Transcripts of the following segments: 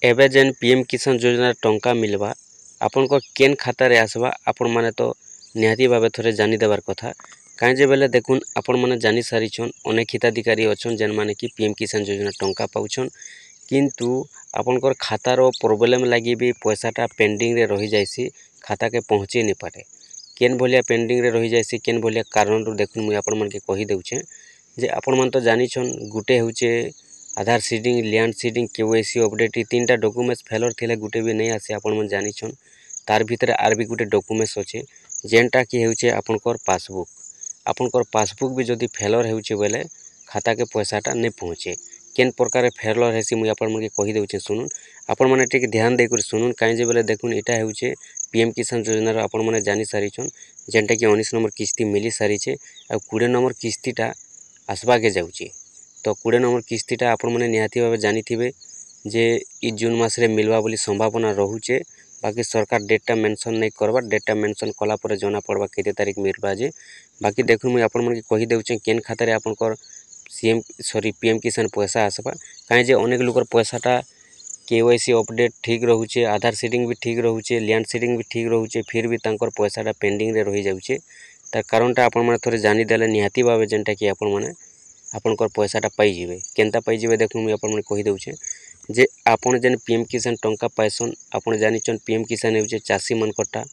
एबे जेन पीएम किसान योजना टंका मिलवा आपनकर केन खाता रे आसवा आपण माने तो निहाती भावे थोड़े जानी देबार कथा काहे जे बेले देखुन आपण माने जानी सारिछन अनेक हिताधिकारी अछन जेन माने कि पीएम किसान योजना टंका पाउछन किंतु आपनकर खातार प्रोब्लेम लगी भी पैसाटा पेंडिंग रे रही जाइसी खाता के पहुँची नहीं पारे केन भलिया पेंडिंग रे रही जाइसी केन भलिया कारण रू देखुन मुई आपण मन के कहि देउछे जे आपण मन तो जानिछन गुटे होउचे Aadhaar seeding land seeding KYC update ये तीन टा डॉक्यूमेंट्स फेलर थिले गुटे भी नहीं आसे आपण मन जानिछन तार भीतर आर भी गुटे डॉक्यूमेंट्स अछि जेनटा कि हेउचे आपनकर पासबुक भी जदि फेलर हेउचे बेले खाता के पैसाटा नहीं पहुँचे केन प्रकार फेलर हेसी मुई आपण मन के कहि देउछे सुनुन आपण माने टिक ध्यान दे कर सुनुन काहे जे बेले देखुन एटा हेउचे पीएम किसान योजना रो आपण माने जानि सारिछन जेनटा कि 19 नंबर किस्ती मिली सारिछे आ 20 नंबर किस्तीटा आसबा के जाउची तो 20 नंबर किस्तीटा आपण माने निहाती भावे जानिथिबे जे इ जून मास रे मिलवा बोली संभावना रहुचे बाकी सरकार डेटटा मेंशन नहीं करबा डेटटा मेंशन कला पर जना पड़बा केते तारीख मिलबा जे बाकी देखु मुई आपण मन के कहि देउचे केन खाता रे आपनकर पीएम किसान पैसा आसबा काहे जे अनेक लोकर पैसाटा केवाईसी अपडेट ठीक रहुचे आधार सीडिंग भी ठीक रहुचे लैंड सीडिंग भी ठीक रहुचे फिर भी तांकर पैसाटा पेंडिंग रे रही जाउचे तार कारणटा आपण माने थोड़े जानि देले निहाती भावे जेनटा कि आपण माने आपनकर पैसाटा पाई जिवे केनता पाई जिवे देखु मुई आपण मन कहि देउचे जे आपण जेन पीएम किसान टंका पाइसन आपण जानिछन पीएम किसान हेउचे चासी मनकटा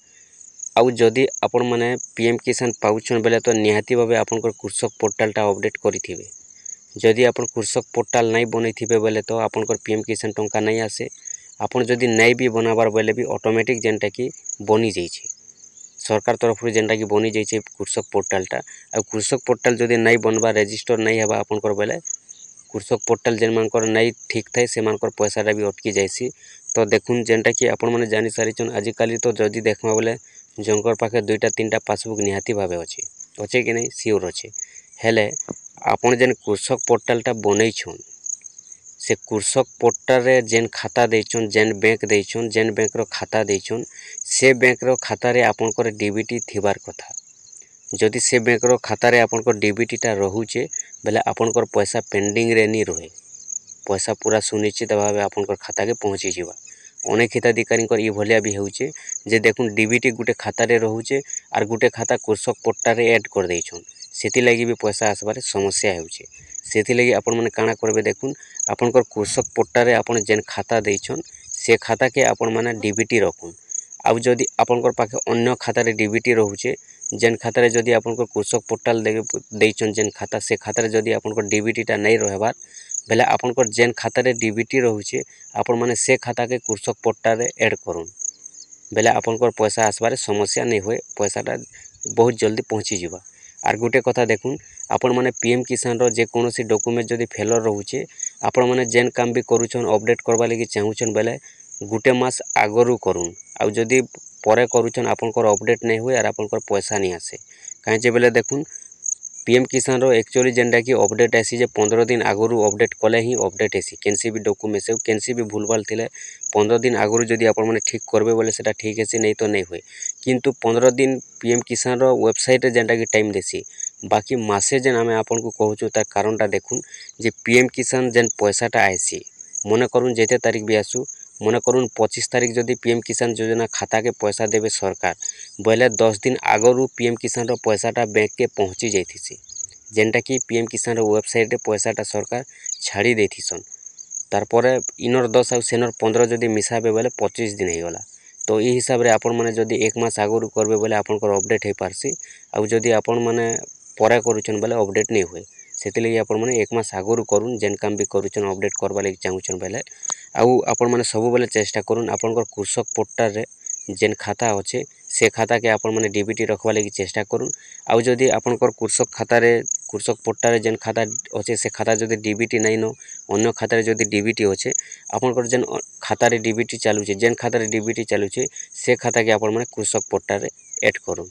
आउ जदि आपण माने पीएम किसान पाउछन बेले तो निहाती भावे आपनकर कृषक पोर्टलटा अपडेट करिथिबे जदि आपण कृषक पोर्टल नहीं बनैथिबे बेले तो आपनकर पीएम किसान टंका नहीं आसे आपण जदि नहीं भी बनाबार बेले भी ऑटोमेटिक जेनटा कि बनी जाइछे सरकार तरफ रे जेनटा कि बनी जाइछे कृषक पोर्टलटा आ कृषक पोर्टल जदि नहीं बनबा रजिस्टर नहीं हेबा आपनकर बेले कृषक पोर्टल जेन मानकर नहीं ठीक थाए से मानकर पैसाटा भी अटकी जाइसी तो देखुन जेनटा कि आपण माने जानि सारिछन आजिकाली तो जदि देखमा बोले जंकर पाखे दुईटा तीनटा पासबुक निहाती भावे अच्छे कि नहीं सियोर अच्छे हेले आपण जेन कृषक पोर्टलटा बनैछन से कृषक पोर्टल रे जेन खाता देछन जेन बैंक रो खाता देछन से बैंक रो खाता रे आपनकर डीबीटी थिबार कथा जदि से बैंक रो खाता रे आपनकर डीबीटीटा रहुचे बेले आपनकर पैसा पेंडिंग रे नहीं रहे पैसा पूरा सुनिश्चित भावे आपनकर खाता के पहुँची जिबा अनेक हिताधिकारी ई भलिया भी होउचे जे देखुन डीबीटी गुटे खाता रे रहुचे आर गुटे खाता कृषक पोर्टल रे ऐड कर देछन सेति लागि भी पैसा आसबार समस्या होउचे सेति लागि आपण माने काना करबे देखुन आपनकर कृषक पोर्टल रे आपण जेन खाता देछन से खाता के आपण माने डीबीटी रखुन आउ जदि आपनकर पाखे अन्य खाता रे डीबीटी रहुचे जेन खाता रे जदि आपनकर कृषक पोर्टल देछन जेन खाता से खाता रे जदि आपनकर डीबीटीटा नहीं रहबार बेले आपनकर जेन खाता रे डीबीटी रहुचे आपण माने से खाता के कृषक पोर्टल रे ऐड करुन बेले आपनकर पैसा आसबार समस्या नहीं होए पैसाटा बहुत जल्दी पहुँची जिबा आर गुटे कथा देखुन आपण माने पीएम किसान रो जे कोनोसी डॉक्यूमेंट जदि फेलर रहुचे आपण माने जेन काम भी करूछन अपडेट करबा लागि चाहुछन बेले गुटे मास आगरु करुन आउ जदि परे करूछन आपनकर अपडेट नहीं हुए आर आपनकर पैसा नहीं आसे काहे जे बेले देखुन पीएम किसान रो एक्चुअली जेनटा कि अपडेट आसी जे 15 दिन आगरु अपडेट कले ही अपडेट आसी केनसी भी डॉक्यूमेंट से केनसी भी भूलभाल थिले 15 दिन आगरु जदि आपण माने ठीक करबे बोले सेटा ठीक आसी नहीं तो नहीं हुए किंतु 15 दिन पीएम किसान रो वेबसाइट रे जेनटा कि टाइम देसी बाकी मासे जेन आमे आपन को कहूछु तार कारणटा देखुन जे पीएम किसान जेन पैसाटा आइसी मने करुन जेते तारीख भी आसु मने करुन 25 तारीख जदि पीएम किसान योजना खाता के पैसा देबे सरकार बोले 10 दिन आगरु पीएम किसान रो पैसाटा बैंक के पहुँची जाइथिसी जेनटा कि पीएम किसान रो वेबसाइट रे पैसाटा सरकार छाड़ी देथिसन तारपरे इनर 10 आउ सेनर 15 जदि मिसाबे बोले 25 दिन हेगला तो ई हिसाब रे आपण माने जदि एक मास आगरु करबे बोले आपनकर अपडेट हे पारसी आउ जदि आपण माने परे करूछन बोले अपडेट नहीं हुए सेति लागि आपण माने एक मास आगरु करुन जेन काम भी करूछन अपडेट करबा लागि चाहुछन बेले आउ आपण माने सब बेले चेष्टा करुन आपनकर कृषक पोर्टल रे जेन खाता अच्छे से खाता के आपण माने डीबीटी रखवा लागि चेष्टा करुन आउ जदि आपनकर कृषक खाता रे कृषक पोर्टल रे जेन खाता अच्छे से खाता जदि डीबीटी नहीं न अन्य खाता रे जदि डीबीटी अच्छे आपनकर जेन खाता रे डीबीटी चालू छे जेन खाता रे डीबीटी चालू छे से खाता के आपण माने कृषक पोर्टल रे ऐड करुन।